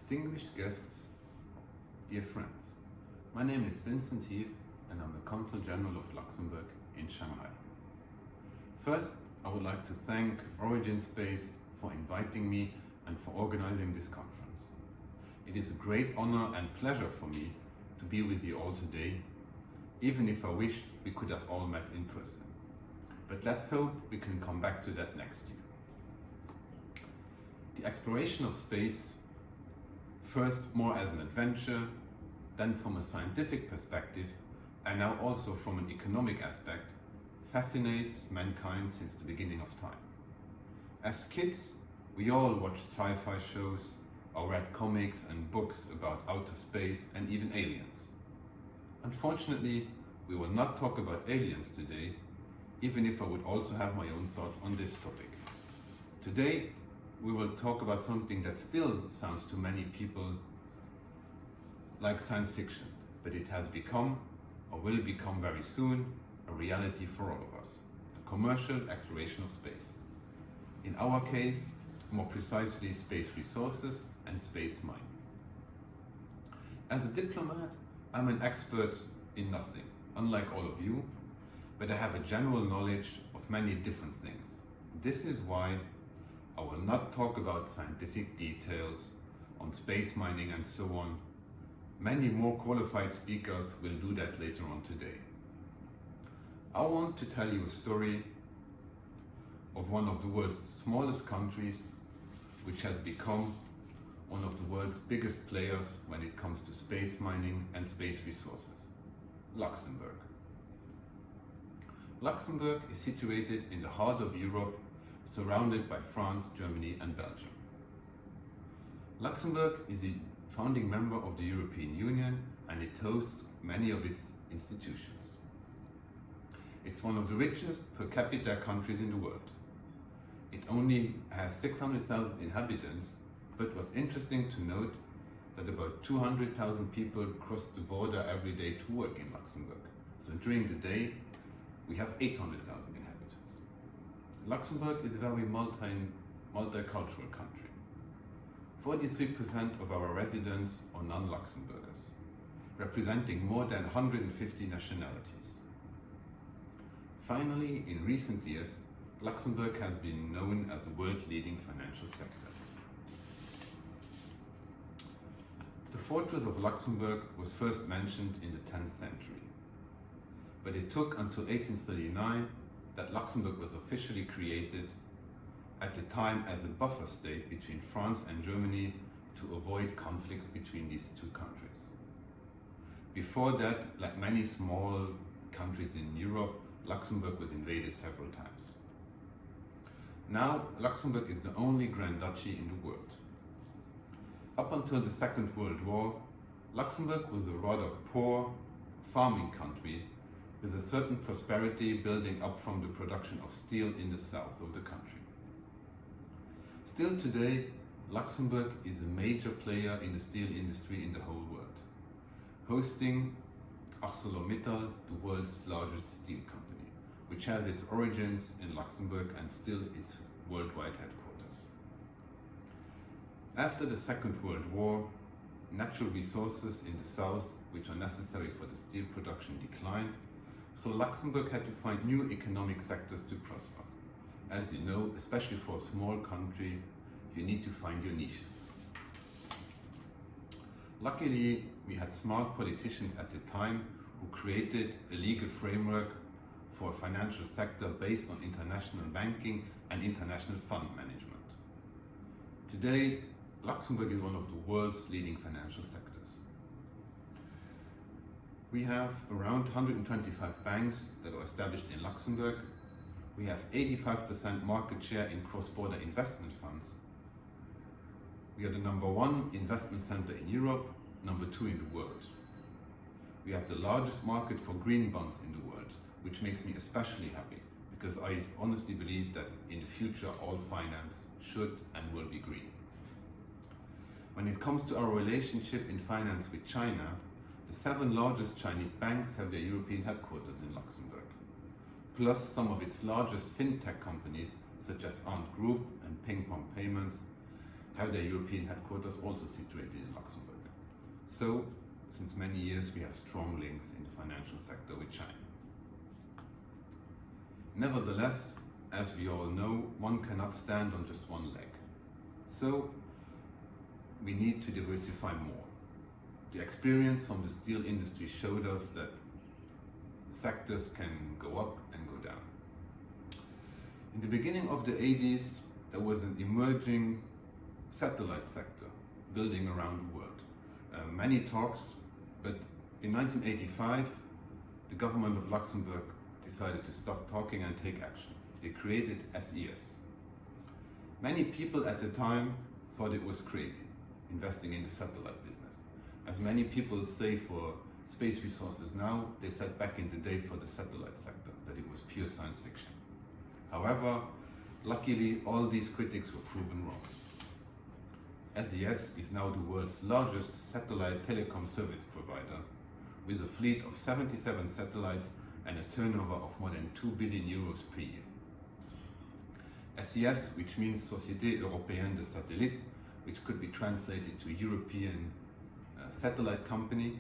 Distinguished guests, dear friends, my name is Vincent Hieff and I'm the Consul General of Luxembourg in Shanghai. First, I would like to thank Origin Space for inviting me and for organizing this conference. It is a great honor and pleasure for me to be with you all today, even if I wish we could have all met in person. But let's hope we can come back to that next year. The exploration of space, first more as an adventure, then from a scientific perspective, and now also from an economic aspect, fascinates mankind since the beginning of time. As kids, we all watched sci-fi shows or read comics and books about outer space and even aliens. Unfortunately, we will not talk about aliens today, even if I would also have my own thoughts on this topic. Today, we will talk about something that still sounds to many people like science fiction, but it has become, or will become very soon, a reality for all of us: the commercial exploration of space. In our case, more precisely, space resources and space mining. As a diplomat, I'm an expert in nothing, unlike all of you, but I have a general knowledge of many different things. This is why I will not talk about scientific details on space mining and so on. Many more qualified speakers will do that later on today. I want to tell you a story of one of the world's smallest countries, which has become one of the world's biggest players when it comes to space mining and space resources: Luxembourg. Luxembourg is situated in the heart of Europe, surrounded by France, Germany and Belgium. Luxembourg is a founding member of the European Union and it hosts many of its institutions. It's one of the richest per capita countries in the world. It only has 600,000 inhabitants, but what's interesting to note that about 200,000 people cross the border every day to work in Luxembourg. So during the day, we have 800,000 inhabitants. Luxembourg is a very multicultural country. 43% of our residents are non-Luxembourgers, representing more than 150 nationalities. Finally, in recent years, Luxembourg has been known as a world-leading financial sector. The fortress of Luxembourg was first mentioned in the 10th century, but it took until 1839 that Luxembourg was officially created, at the time as a buffer state between France and Germany to avoid conflicts between these two countries. Before that, like many small countries in Europe, Luxembourg was invaded several times. Now, Luxembourg is the only Grand Duchy in the world. Up until the Second World War, Luxembourg was a rather poor farming country with a certain prosperity building up from the production of steel in the south of the country. Still today, Luxembourg is a major player in the steel industry in the whole world, hosting ArcelorMittal, the world's largest steel company, which has its origins in Luxembourg and still its worldwide headquarters. After the Second World War, natural resources in the south, which are necessary for the steel production, declined, so Luxembourg had to find new economic sectors to prosper. As you know, especially for a small country, you need to find your niches. Luckily, we had smart politicians at the time who created a legal framework for a financial sector based on international banking and international fund management. Today, Luxembourg is one of the world's leading financial sectors. We have around 125 banks that are established in Luxembourg. We have 85% market share in cross-border investment funds. We are the #1 investment center in Europe, #2 in the world. We have the largest market for green bonds in the world, which makes me especially happy because I honestly believe that in the future all finance should and will be green. When it comes to our relationship in finance with China, the 7 largest Chinese banks have their European headquarters in Luxembourg, plus some of its largest fintech companies such as Ant Group and Ping Pong Payments have their European headquarters also situated in Luxembourg. So, since many years we have strong links in the financial sector with China. Nevertheless, as we all know, one cannot stand on just one leg. So, we need to diversify more. The experience from the steel industry showed us that sectors can go up and go down. In the beginning of the 80s, there was an emerging satellite sector building around the world. Many talks, but in 1985, the government of Luxembourg decided to stop talking and take action. They created SES. Many people at the time thought it was crazy, investing in the satellite business. As many people say for space resources now, they said back in the day for the satellite sector that it was pure science fiction. However, luckily all these critics were proven wrong. SES is now the world's largest satellite telecom service provider, with a fleet of 77 satellites and a turnover of more than 2 billion euros per year. SES, which means Société Européenne de Satellites, which could be translated to European Satellite Company,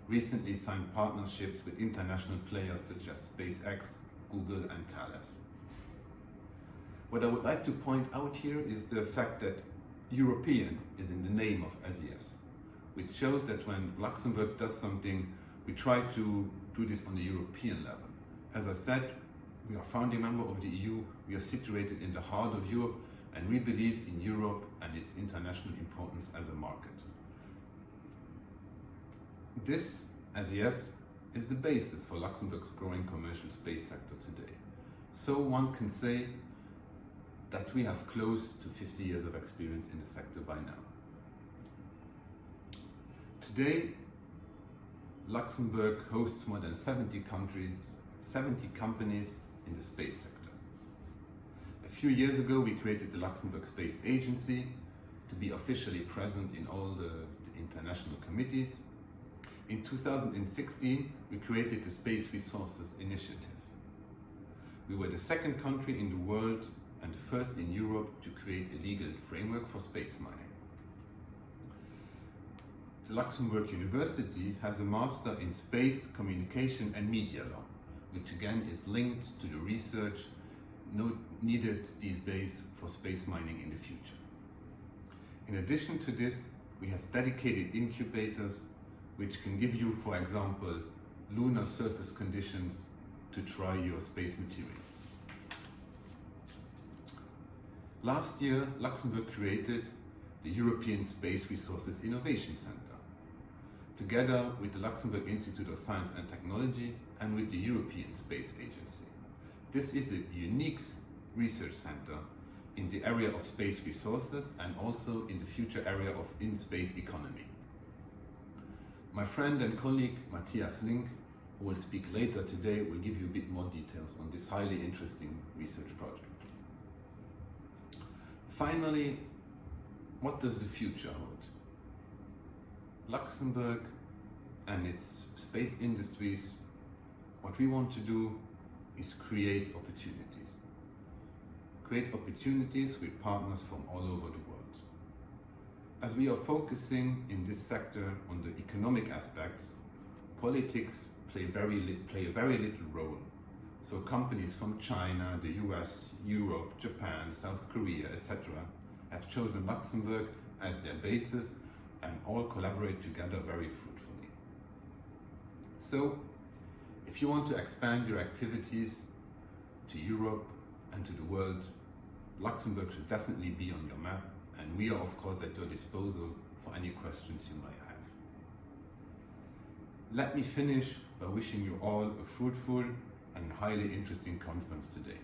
recently signed partnerships with international players such as SpaceX, Google and Thales. What I would like to point out here is the fact that European is in the name of SES, which shows that when Luxembourg does something, we try to do this on the European level. As I said, we are a founding member of the EU, we are situated in the heart of Europe, and we believe in Europe and its international importance as a market. This, SES, is the basis for Luxembourg's growing commercial space sector today. So one can say that we have close to 50 years of experience in the sector by now. Today, Luxembourg hosts more than 70 companies in the space sector. A few years ago, we created the Luxembourg Space Agency to be officially present in all the international committees. In 2016, we created the Space Resources Initiative. We were the second country in the world and the first in Europe to create a legal framework for space mining. The Luxembourg University has a master in space, communication and media law, which again is linked to the research needed these days for space mining in the future. In addition to this, we have dedicated incubators which can give you, for example, lunar surface conditions to try your space materials. Last year, Luxembourg created the European Space Resources Innovation Center, together with the Luxembourg Institute of Science and Technology and with the European Space Agency. This is a unique research center in the area of space resources and also in the future area of in-space economy. My friend and colleague Matthias Link, who will speak later today, will give you a bit more details on this highly interesting research project. Finally, what does the future hold? Luxembourg and its space industries, what we want to do is create opportunities. Create opportunities with partners from all over the world. As we are focusing in this sector on the economic aspects, politics play a very little role. So companies from China, the US, Europe, Japan, South Korea, etc. have chosen Luxembourg as their basis and all collaborate together very fruitfully. So, if you want to expand your activities to Europe and to the world, Luxembourg should definitely be on your map, and we are of course at your disposal for any questions you might have. Let me finish by wishing you all a fruitful and highly interesting conference today.